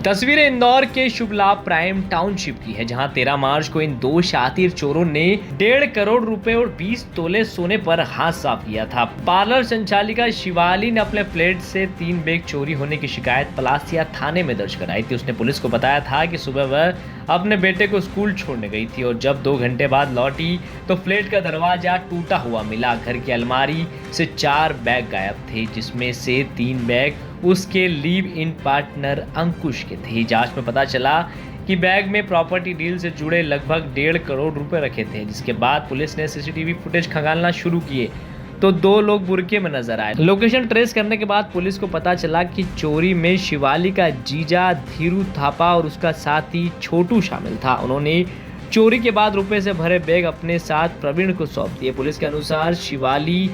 तस्वीरें इंदौर के शुभ लाभ प्राइम टाउनशिप की है, जहां 13 मार्च को इन दो शातिर चोरों ने 1.5 करोड़ रुपए और 20 तोले सोने पर हाथ साफ किया था। पार्लर संचालिका शिवाली ने अपने फ्लैट से 3 बैग चोरी होने की शिकायत पलासिया थाने में दर्ज कराई थी। उसने पुलिस को बताया था कि सुबह वह अपने बेटे को स्कूल छोड़ने गई थी और जब 2 घंटे बाद लौटी तो फ्लैट का दरवाजा टूटा हुआ मिला। घर की अलमारी से 4 बैग गायब थे, जिसमें से 3 बैग उसके लिव इन पार्टनर अंकुश के थे। जांच में पता चला कि बैग में प्रॉपर्टी डील से जुड़े लगभग 1.5 करोड़ रुपए रखे थे। जिसके बाद पुलिस ने सीसीटीवी फुटेज खंगालना शुरू किए तो 2 लोग बुरके में नजर आए। लोकेशन ट्रेस करने के बाद पुलिस को पता चला कि चोरी में शिवाली का जीजा धीरू थापा और उसका साथी छोटू शामिल था। उन्होंने चोरी के बाद रुपए से भरे बैग अपने साथ प्रवीण को सौंप दिए। पुलिस के अनुसार शिवाली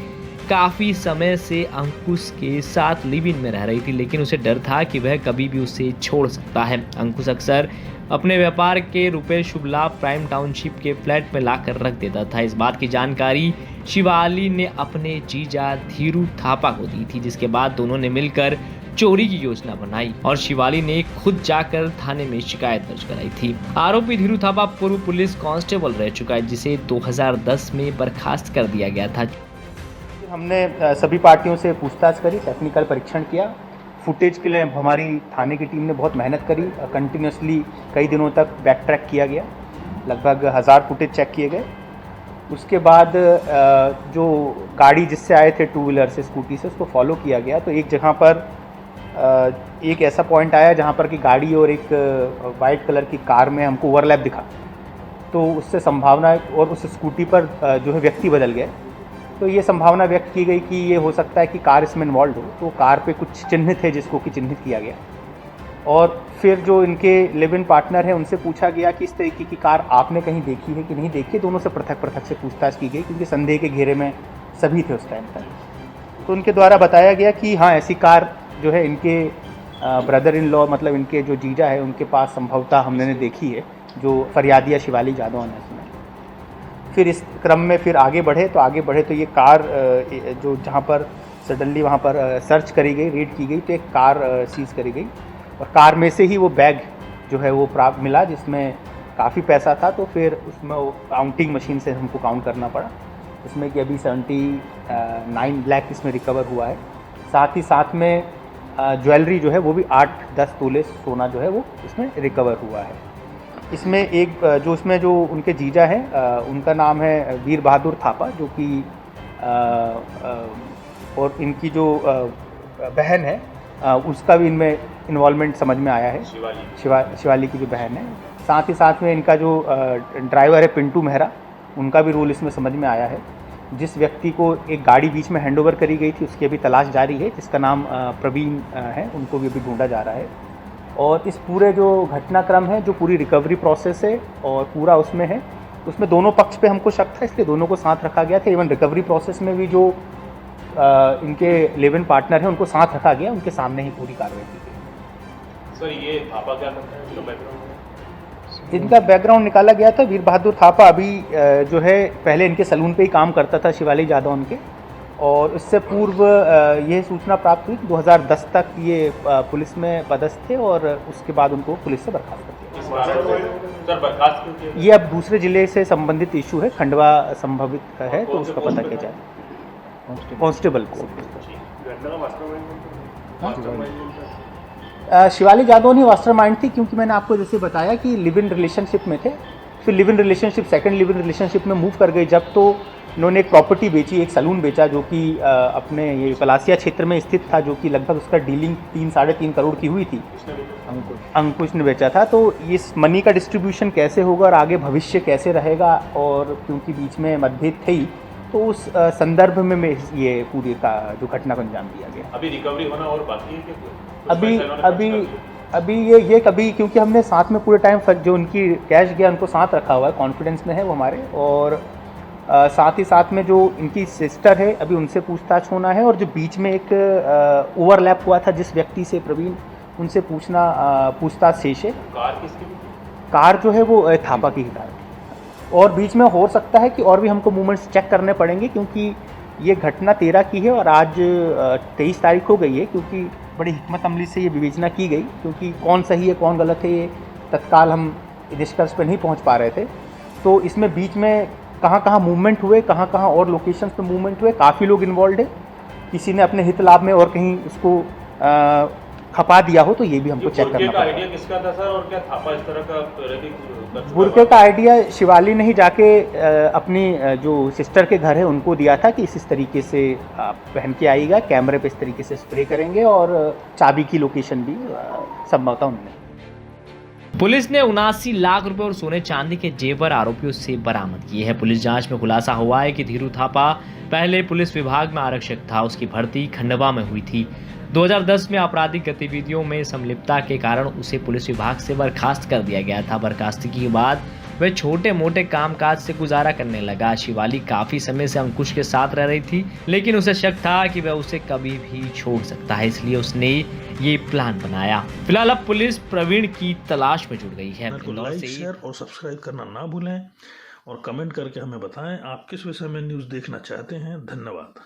काफी समय से अंकुश के साथ लिव इन में रह रही थी, लेकिन उसे डर था कि वह कभी भी उसे छोड़ सकता है। अंकुश अक्सर अपने व्यापार के रुपए शुभ लाभ प्राइम टाउनशिप के फ्लैट में लाकर रख देता था। इस बात की जानकारी शिवाली ने अपने जीजा धीरू थापा को दी थी, जिसके बाद दोनों ने मिलकर चोरी की योजना बनाई और शिवाली ने खुद जाकर थाने में शिकायत दर्ज कराई थी। आरोपी धीरू थापा पूर्व पुलिस कांस्टेबल रह चुका है, जिसे 2010 में बर्खास्त कर दिया गया था। हमने सभी पार्टियों से पूछताछ करी, टेक्निकल परीक्षण किया। फुटेज के लिए हमारी थाने की टीम ने बहुत मेहनत करी। कंटिन्यूसली कई दिनों तक बैक ट्रैक किया गया, लगभग 1000 फुटेज चेक किए गए। उसके बाद जो गाड़ी जिससे आए थे 2 व्हीलर से, स्कूटी से, उसको फॉलो किया गया। तो एक जगह पर एक ऐसा पॉइंट आया जहाँ पर कि गाड़ी और एक वाइट कलर की कार में हमको ओवरलैप दिखा, तो उससे संभावना, और उस स्कूटी पर जो है व्यक्ति बदल गए, तो ये संभावना व्यक्त की गई कि ये हो सकता है कि कार इसमें इन्वॉल्व हो। तो कार पे कुछ चिन्ह थे जिसको कि चिन्हित किया गया, और फिर जो इनके लिव इन पार्टनर है उनसे पूछा गया कि इस तरीके की कार आपने कहीं देखी है कि नहीं देखी। दोनों से पृथक पृथक से पूछताछ की गई, क्योंकि संदेह के घेरे में सभी थे उस टाइम तक। तो उनके द्वारा बताया गया कि हाँ, ऐसी कार जो है इनके ब्रदर इन लॉ, मतलब इनके जो जीजा है, उनके पास संभवतः हमने देखी है, जो फरियादिया शिवाली जादव ने इसमें। फिर इस क्रम में फिर आगे बढ़े तो ये कार जो जहाँ पर सडनली वहाँ पर सर्च करी गई, रेड की गई, तो एक कार सीज करी गई और कार में से ही वो बैग जो है वो प्राप्त मिला, जिसमें काफ़ी पैसा था। तो फिर उसमें वो काउंटिंग मशीन से हमको काउंट करना पड़ा, उसमें कि अभी 79 लाख इसमें रिकवर हुआ है। साथ ही साथ में ज्वेलरी जो है वो भी 8-10 तोले सोना जो है वो इसमें रिकवर हुआ है। इसमें एक जो इसमें जो उनके जीजा हैं, उनका नाम है वीर बहादुर थापा, जो कि और इनकी जो बहन है, उसका भी इनमें इन्वॉल्वमेंट समझ में आया है, शिवाली की जो बहन है। साथ ही साथ में इनका जो ड्राइवर है पिंटू मेहरा, उनका भी रोल इसमें समझ में आया है। जिस व्यक्ति को एक गाड़ी बीच में हैंडओवर करी गई थी, उसकी अभी तलाश जारी है, जिसका नाम प्रवीण है, उनको भी अभी ढूंढा जा रहा है। और इस पूरे जो घटनाक्रम है, जो पूरी रिकवरी प्रोसेस है और पूरा उसमें है, उसमें दोनों पक्ष पे हमको शक था, इसलिए दोनों को साथ रखा गया था। इवन रिकवरी प्रोसेस में भी जो इनके लिव इन पार्टनर हैं उनको साथ रखा गया, उनके सामने ही पूरी कार्रवाई की गई। सर, ये थापा क्या करता है, इनका बैकग्राउंड? इनका बैकग्राउंड निकाला गया था। वीर बहादुर थापा अभी जो है पहले इनके सलून पे ही काम करता था, शिवाली जादव उनके, और इससे पूर्व यह सूचना प्राप्त हुई 2010 तक ये पुलिस में पदस्थ थे और उसके बाद उनको पुलिस से बर्खास्त कर दिया। ये अब दूसरे जिले से संबंधित इशू है, खंडवा संभावित है, तो उसका पता किया जाए कांस्टेबल को। शिवाली जादव ही मास्टरमाइंड थी, क्योंकि मैंने आपको जैसे बताया कि लिव इन रिलेशनशिप में थे। फिर live in relationship, second live in relationship में मूव कर गई जब, तो इन्होंने एक प्रॉपर्टी बेची, एक सलून बेचा, जो कि अपने ये पलासिया क्षेत्र में स्थित था, जो कि लगभग उसका डीलिंग 3-3.5 करोड़ की हुई थी। अंकुश ने बेचा था। तो इस मनी का डिस्ट्रीब्यूशन कैसे होगा और आगे भविष्य कैसे रहेगा, और क्योंकि बीच में मतभेद थे ही, तो उस संदर्भ में ये पूरी का जो घटना को अंजाम दिया गया। अभी रिकवरी होना और बाकी है कि अभी ये कभी, क्योंकि हमने साथ में पूरे टाइम जो उनकी कैश गया उनको साथ रखा हुआ है, कॉन्फिडेंस में है वो हमारे, और साथ ही साथ में जो इनकी सिस्टर है, अभी उनसे पूछताछ होना है। और जो बीच में एक ओवरलैप हुआ था जिस व्यक्ति से, प्रवीण, उनसे पूछताछ शेष है। कार किसकी? कार जो है वो थापा की ही कार, और बीच में हो सकता है कि और भी हमको मूवमेंट्स चेक करने पड़ेंगे, क्योंकि ये घटना 13 की है और आज 23 तारीख हो गई है, क्योंकि बड़ी हिकमत अमली से ये विवेचना की गई, क्योंकि कौन सही है कौन गलत है ये तत्काल हम निष्कर्ष पर नहीं पहुंच पा रहे थे। तो इसमें बीच में कहाँ कहाँ मूवमेंट हुए, कहाँ कहाँ और लोकेशंस पे मूवमेंट हुए, काफ़ी लोग इन्वॉल्व है, किसी ने अपने हित लाभ में और कहीं उसको खपा दिया हो तो ये भी हमको चेक करना बुरके का पड़ेगा। आइडिया किसका था सर, और क्या थापा इस तरह का पहले भी कर चुका बुरके का आइडिया शिवाली ने ही जाके अपनी जो सिस्टर के घर है उनको दिया था कि इस तरीके से पहन के आएगा, कैमरे पे इस तरीके से स्प्रे करेंगे, और चाबी की लोकेशन भी संभवतः उन्होंने। पुलिस ने 79 लाख रुपए और सोने चांदी के जेवर आरोपियों से बरामद किए हैं। पुलिस जांच में खुलासा हुआ है कि धीरू थापा पहले पुलिस विभाग में आरक्षक था। उसकी भर्ती खंडवा में हुई थी। 2010 में आपराधिक गतिविधियों में संलिप्तता के कारण उसे पुलिस विभाग से बर्खास्त कर दिया गया था। बर्खास्तगी के बाद वह छोटे मोटे कामकाज से गुजारा करने लगा। शिवाली काफी समय से अंकुश के साथ रह रही थी, लेकिन उसे शक था कि वह उसे कभी भी छोड़ सकता है, इसलिए उसने ये प्लान बनाया। फिलहाल अब पुलिस प्रवीण की तलाश में जुट गई है। लाइक, शेयर और सब्सक्राइब करना ना भूलें और कमेंट करके हमें बताएं आप किस विषय में न्यूज़ देखना चाहते हैं। धन्यवाद।